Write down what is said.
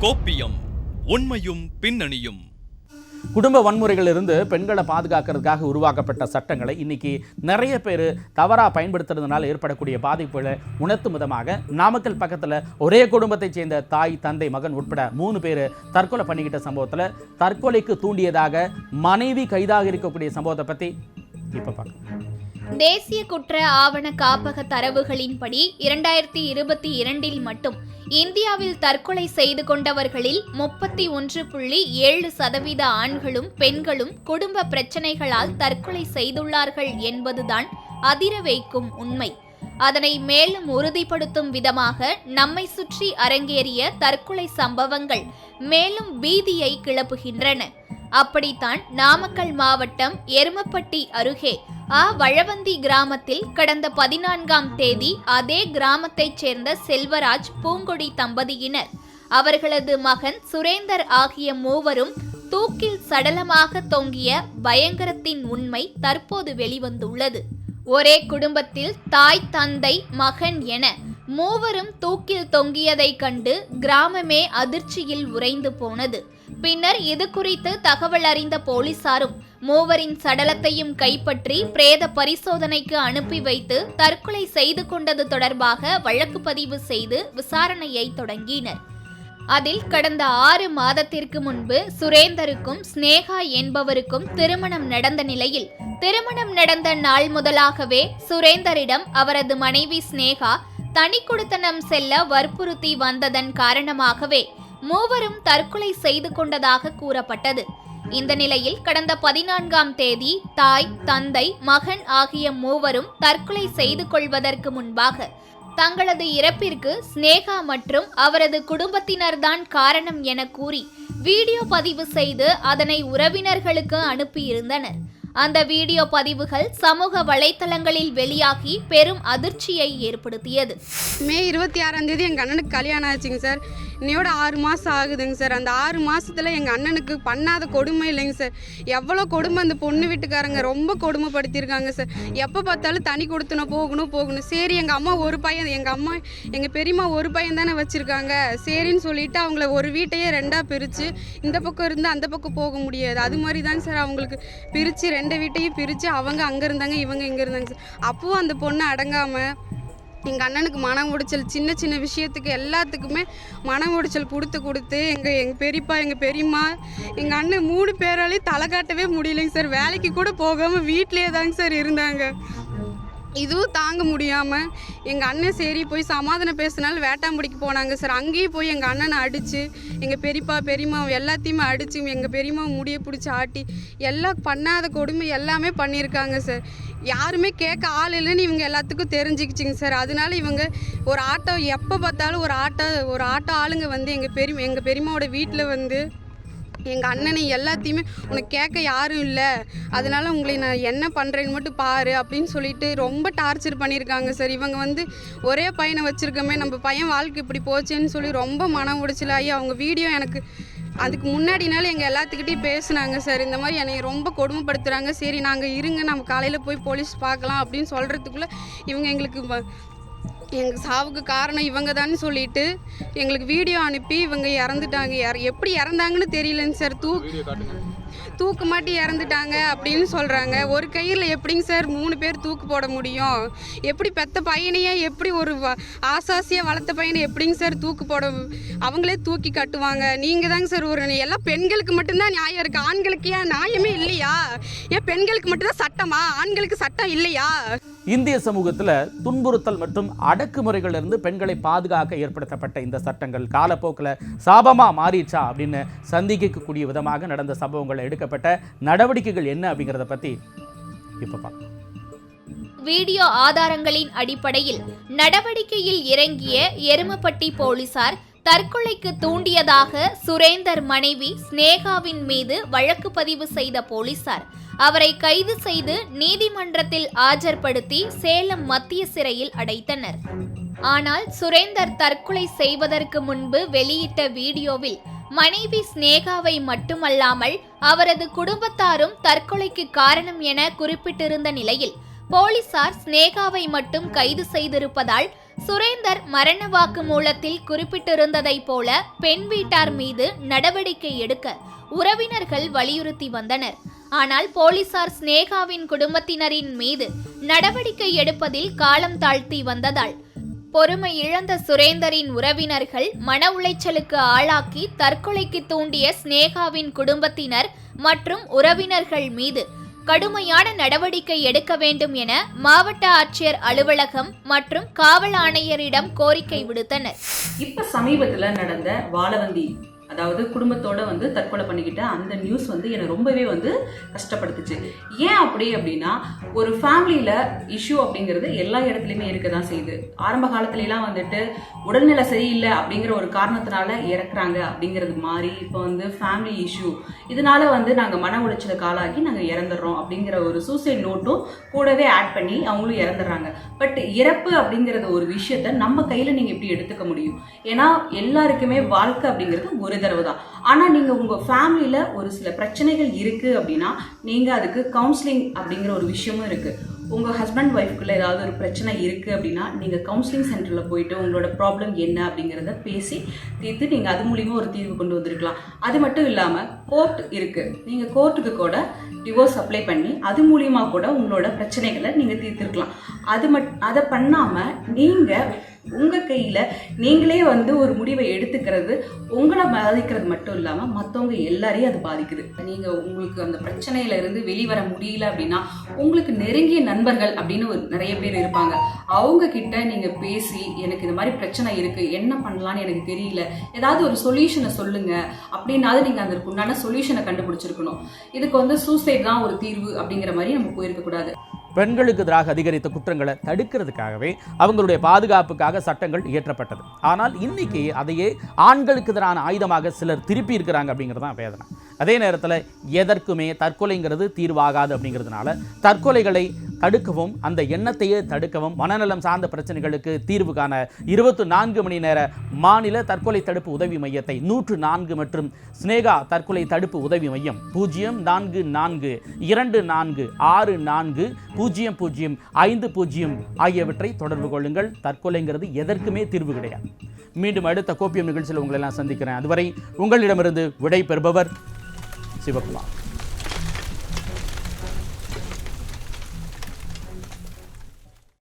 கோப்பியம் உண்மையும் பின்னணியும். குடும்ப வன்முறைகளிலிருந்து பெண்களை பாதுகாக்கிறதுக்காக உருவாக்கப்பட்ட சட்டங்களை இன்னைக்கு நிறைய பேர் தவறாக பயன்படுத்துறதுனால ஏற்படக்கூடிய பாதிப்புகளை உணர்த்தும் விதமாக நாமக்கல் பக்கத்தில் ஒரே குடும்பத்தைச் சேர்ந்த தாய், தந்தை, மகன் உட்பட 3 பேர் தற்கொலை பண்ணிக்கிட்ட சம்பவத்தில் தற்கொலைக்கு தூண்டியதாக மனைவி கைதாக இருக்கக்கூடிய சம்பவத்தை பற்றி இப்போ பார்க்கலாம். தேசிய குற்ற ஆவண காப்பக தரவுகளின்படி 2022 மட்டும் இந்தியாவில் தற்கொலை செய்து கொண்டவர்களில் 31.7% ஆண்களும் பெண்களும் குடும்ப பிரச்சனைகளால் தற்கொலை செய்துள்ளார்கள் என்பதுதான் அதிர வைக்கும் உண்மை. அதனை மேலும் உறுதிப்படுத்தும் விதமாக நம்மை சுற்றி அரங்கேறிய தற்கொலை சம்பவங்கள் மேலும் பீதியை கிளப்புகின்றன. அப்படித்தான் நாமக்கல் மாவட்டம் எருமப்பட்டி அருகே வழவந்தி கிராமத்தில் கடந்த 14ஆம் தேதி அதே கிராமத்தைச் சேர்ந்த செல்வராஜ், பூங்கொடி தம்பதியினர், அவர்களது மகன் சுரேந்தர் ஆகிய மூவரும் தூக்கில் சடலமாக தொங்கிய பயங்கரத்தின் உண்மை தற்போது வெளிவந்துள்ளது. ஒரே குடும்பத்தில் தாய், தந்தை, மகன் என மூவரும் தூக்கில் தொங்கியதை கண்டு கிராமமே அதிர்ச்சியில் உறைந்து போனது. பின்னர் இது குறித்து தகவல் அறிந்த போலீசாரும் மூவரின் சடலத்தையும் கைப்பற்றி பிரேத பரிசோதனைக்கு அனுப்பி வைத்து தற்கொலை செய்து கொண்டது தொடர்பாக வழக்கு பதிவு செய்து விசாரணையை தொடங்கினர். அதில் கடந்த 6 மாதத்திற்கு முன்பு சுரேந்தருக்கும் ஸ்னேகா என்பவருக்கும் திருமணம் நடந்த நிலையில், திருமணம் நடந்த நாள் முதலாகவே சுரேந்தரிடம் அவரது மனைவி ஸ்னேகா தனி குடித்தனம் செல்ல வற்புறுத்தி வந்ததன் காரணமாகவே மூவரும் தற்கொலை செய்து கொண்டதாக கூறப்பட்டது. இந்த நிலையில் கடந்த 14ஆம் தேதி தாய், தந்தை, மகன் ஆகிய மூவரும் தற்கொலை செய்து கொள்வதற்கு முன்பாக தங்களது இறப்பிற்கு ஸ்னேகா மற்றும் அவரது குடும்பத்தினர்தான் காரணம் என கூறி வீடியோ பதிவு செய்து அதனை உறவினர்களுக்கு அனுப்பியிருந்தனர். அந்த வீடியோ பதிவுகள் சமூக வலைத்தளங்களில் வெளியாகி பெரும் அதிர்ச்சியை ஏற்படுத்தியது. மே 26ஆம் தேதி எங்கள் அண்ணனுக்கு கல்யாணம் ஆச்சுங்க சார். இன்னையோட 6 மாதம் ஆகுதுங்க சார். அந்த 6 மாதத்தில் எங்கள் அண்ணனுக்கு பண்ணாத கொடுமை இல்லைங்க சார். எவ்வளோ கொடுமை அந்த பொண்ணு வீட்டுக்காரங்க ரொம்ப கொடுமைப்படுத்தியிருக்காங்க சார். எப்போ பார்த்தாலும் தனி கொடுத்துன போகணும். சரி, எங்கள் அம்மா ஒரு பையன், எங்கள் பெரியம்மா ஒரு பையன் தானே வச்சுருக்காங்க. சரின்னு சொல்லிட்டு அவங்கள ஒரு வீட்டையே 2ஆக பிரித்து இந்த பக்கம் இருந்து அந்த பக்கம் போக முடியாது. அது மாதிரி தாங்க சார் அவங்களுக்கு பிரித்து 2 வீட்டையும் பிரித்து அவங்க அங்கே இருந்தாங்க, இவங்க இங்கே இருந்தாங்க சார். அப்போவும் அந்த பொண்ணு அடங்காமல் எங்கள் அண்ணனுக்கு மன உடைச்சல், சின்ன விஷயத்துக்கு எல்லாத்துக்குமே மன உடைச்சல் கொடுத்து எங்கள் பெரியப்பா, எங்கள் பெரியம்மா, எங்கள் அண்ணன் 3 பேராலையும் தலை காட்டவே முடியலைங்க சார். வேலைக்கு கூட போகாமல் வீட்டிலே தாங்க சார் இருந்தாங்க. இதுவும் தாங்க முடியாமல் எங்கள் அண்ணன் சரி போய் சமாதானம் பேசினாலும் வேட்டாம்படிக்கு போனாங்க சார். அங்கேயும் போய் எங்கள் அண்ணனை அடித்து, எங்கள் பெரியப்பா, பெரியம்மா எல்லாத்தையுமே அடித்து, எங்கள் பெரியம்மா முடியை பிடிச்சி ஆட்டி எல்லாம் பண்ணாத கொடுமை எல்லாமே பண்ணியிருக்காங்க சார். யாருமே கேட்க ஆள் இல்லைன்னு இவங்க எல்லாத்துக்கும் தெரிஞ்சுக்கிச்சிங்க சார். அதனால இவங்க ஒரு ஆட்டோ, எப்போ பார்த்தாலும் ஒரு ஆட்டோ ஆளுங்க வந்து எங்கள் பெரியம்மாவோட வீட்டில் வந்து எங்கள் அண்ணனை எல்லாத்தையுமே உனக்கு கேட்க யாரும் இல்லை, அதனால் உங்களை நான் என்ன பண்ணுறேன்னு மட்டும் பாரு அப்படின்னு சொல்லிட்டு ரொம்ப டார்ச்சர் பண்ணியிருக்காங்க சார். இவங்க வந்து ஒரே பையனை வச்சுருக்கோமே, நம்ம பையன் வாழ்க்கை இப்படி போச்சேன்னு சொல்லி ரொம்ப மன உடைச்சலாகி அவங்க வீடியோ எனக்கு அதுக்கு முன்னாடினாலும் எங்கள் எல்லாத்துக்கிட்டையும் பேசுனாங்க சார். இந்த மாதிரி என்னை ரொம்ப கொடுமைப்படுத்துகிறாங்க. சரி, நாங்கள் இருங்க, நம்ம காலையில் போய் போலீஸ் பார்க்கலாம் அப்படின்னு சொல்கிறதுக்குள்ளே இவங்க எங்களுக்கு எங்கள் சாவுக்கு காரணம் இவங்க தான் சொல்லிட்டு எங்களுக்கு வீடியோ அனுப்பி இவங்க இறந்துட்டாங்க. எப்படி இறந்தாங்கன்னு தெரியலங்க சார். தூக்கு மாட்டி இறந்துட்டாங்க அப்படின்னு சொல்கிறாங்க. ஒரு கையில் எப்படிங்க சார் 3 பேர் தூக்கு போட முடியும்? எப்படி பெத்த பையனையே, எப்படி ஒரு ஆசாசியாக வளர்த்த பையனை எப்படிங்க சார் தூக்கு போட, அவங்களே தூக்கி கட்டுவாங்க? நீங்கள் தாங்க சார் எல்லாம் பெண்களுக்கு மட்டும்தான் நியாயம் இருக்குது, ஆண்களுக்கு ஏன் நியாயமே இல்லையா? ஏன் பெண்களுக்கு மட்டும்தான் சட்டமா, ஆண்களுக்கு சட்டம் இல்லையா? இந்திய சமூகத்தில் துன்புறுத்தல் மற்றும் அடக்குமுறைகளிலிருந்து பெண்களை பாதுகாக்க ஏற்படுத்தப்பட்ட இந்த சட்டங்கள் காலப்போக்கில் சாபமாக மாறிச்சா அப்படின்னு சந்திக்கக்கூடிய விதமாக நடந்த சம்பவங்கள், எடுக்கப்பட்ட நடவடிக்கைகள் என்ன அப்படிங்கிறத பற்றி இப்போ பார்க்கலாம். வீடியோ ஆதாரங்களின் அடிப்படையில் நடவடிக்கையில் இறங்கிய எருமப்பட்டி போலீசார் தற்கொலைக்கு தூண்டியதாக சுரேந்தர் மனைவி ஸ்னேகாவின் மீது வழக்கு பதிவு செய்த போலீசார் அவரை கைது செய்து நீதிமன்றத்தில் ஆஜர்படுத்தி சேலம் மத்திய சிறையில் அடைத்தனர். ஆனால் சுரேந்தர் தற்கொலை செய்வதற்கு முன்பு வெளியிட்ட வீடியோவில் மனைவி ஸ்னேகாவை மட்டுமல்லாமல் அவரது குடும்பத்தாரும் தற்கொலைக்கு காரணம் என குறிப்பிட்டிருந்த நிலையில் போலீசார் ஸ்னேகாவை மட்டும் கைது செய்திருப்பதால் சுரேந்தர் மரண வாக்குமூலத்தில் குறிப்பிட்டிருந்ததைப் போல பெண் வீட்டார் மீது நடவடிக்கை எடுக்க உறவினர்கள் வலியுறுத்தி வந்தனர். ஆனால் போலீசார் ஸ்னேகாவின் குடும்பத்தினரின் மீது நடவடிக்கை எடுப்பதில் காலம் தாழ்த்தி வந்ததால் பொறுமை இழந்த சுரேந்தரின் உறவினர்கள் மன உளைச்சலுக்கு ஆளாக்கி தற்கொலைக்கு தூண்டிய ஸ்னேகாவின் குடும்பத்தினர் மற்றும் உறவினர்கள் மீது கடுமையான நடவடிக்கை எடுக்க வேண்டும் என மாவட்ட ஆட்சியர் அலுவலகம் மற்றும் காவல் ஆணையரிடம் கோரிக்கை விடுத்தனர். இப்ப சமீபத்துல நடந்த வாழவந்தி, அதாவது குடும்பத்தோட தற்கொலை பண்ணிக்கிட்ட அந்த நியூஸ் என்னை ரொம்பவே கஷ்டப்படுத்துச்சு. ஏன் அப்படின்னா ஒரு ஃபேமிலியில இஷ்யூ அப்படிங்கிறது எல்லா இடத்துலையுமே இருக்க தான் செய்யுது. ஆரம்ப காலத்துலலாம் உடல்நிலை சரியில்லை அப்படிங்கிற ஒரு காரணத்தினால இறக்குறாங்க அப்படிங்கிறது மாதிரி இப்போ ஃபேமிலி இஷ்யூ, இதனால நாங்கள் மன உளைச்சலுக்கு ஆளாகி நாங்கள் இறந்துடுறோம் அப்படிங்கிற ஒரு சூசைட் நோட்டும் கூடவே ஆட் பண்ணி அவங்களும் இறந்துடுறாங்க. பட் இறப்பு அப்படிங்கிறது ஒரு விஷயத்த நம்ம கையில் நீங்கள் எப்படி எடுத்துக்க முடியும்? ஏன்னா எல்லாருக்குமே வாழ்க்கை அப்படிங்கிறது ஒரு தடவை தான். ஆனா நீங்க உங்க ஃபேமிலியில ஒரு சில பிரச்சனைகள் இருக்கு அப்படின்னா நீங்க அதுக்கு கவுன்சிலிங் அப்படிங்கிற ஒரு விஷயமும் இருக்கு. உங்க ஹஸ்பண்ட் ஒய்ஃப்குள்ள ஏதாவது ஒரு பிரச்சனை இருக்கு அப்படின்னா நீங்க கவுன்சிலிங் சென்டர்ல போயிட்டு உங்களோட ப்ராப்ளம் என்ன அப்படிங்கிறத பேசி தீர்த்து நீங்க அது மூலியமா ஒரு தீர்வு கொண்டு வந்திருக்கலாம். அது மட்டும் இல்லாம கோர்ட் இருக்கு, நீங்க கோர்ட்டுக்கு கூட டிவோர்ஸ் அப்ளை பண்ணி அது மூலியமா கூட உங்களோட பிரச்சனைகளை நீங்க தீர்த்திருக்கலாம். அதை பண்ணாம நீங்க உங்க கையில நீங்களே ஒரு முடிவை எடுத்துக்கிறது உங்களை பாதிக்கிறது மட்டும் இல்லாம மற்றவங்க எல்லாரையும் அது பாதிக்குது. நீங்க உங்களுக்கு அந்த பிரச்சனையில இருந்து வெளிவர முடியல அப்படின்னா உங்களுக்கு நெருங்கிய நண்பர்கள் அப்படின்னு நிறைய பேர் இருப்பாங்க. அவங்க கிட்ட நீங்க பேசி எனக்கு இந்த மாதிரி பிரச்சனை இருக்கு, என்ன பண்ணலான்னு எனக்கு தெரியல, ஏதாவது ஒரு சொல்யூஷனை சொல்லுங்க அப்படின்னாலும் நீங்க அதற்கு உண்டான சொல்யூஷனை கண்டுபிடிச்சிருக்கணும். இதுக்கு சூசைட் தான் ஒரு தீர்வு அப்படிங்கிற மாதிரி நம்ம போயிருக்க கூடாது. பெண்களுக்கு எதிராக அதிகரித்த குற்றங்களை தடுக்கிறதுக்காகவே அவங்களுடைய பாதுகாப்புக்காக சட்டங்கள் இயற்றப்பட்டது. ஆனால் இன்னைக்கு அதையே ஆண்களுக்கு எதிரான ஆயுதமாக சிலர் திருப்பி இருக்கிறாங்க அப்படிங்கிறது தான் வேதனை. அதே நேரத்தில் எதற்குமே தற்கொலைங்கிறது தீர்வாகாது அப்படிங்கிறதுனால தற்கொலைகளை தடுக்கவும் அந்த எண்ணத்தையே தடுக்கவும் மனநலம் சார்ந்த பிரச்சனைகளுக்கு தீர்வு காண 24 மணி நேர மாநில தற்கொலை தடுப்பு உதவி மையத்தை 104 மற்றும் ஸ்னேகா தற்கொலை தடுப்பு உதவி மையம் 0424640050 ஆகியவற்றை தொடர்பு கொள்ளுங்கள். தற்கொலைங்கிறது எதற்குமே தீர்வு கிடையாது. மீண்டும் அடுத்த கோப்பியம் நிகழ்ச்சியில் உங்களை எல்லாம் சந்திக்கிறேன். அதுவரை உங்களிடமிருந்து விடை பெறுபவர் சிவகுமார்.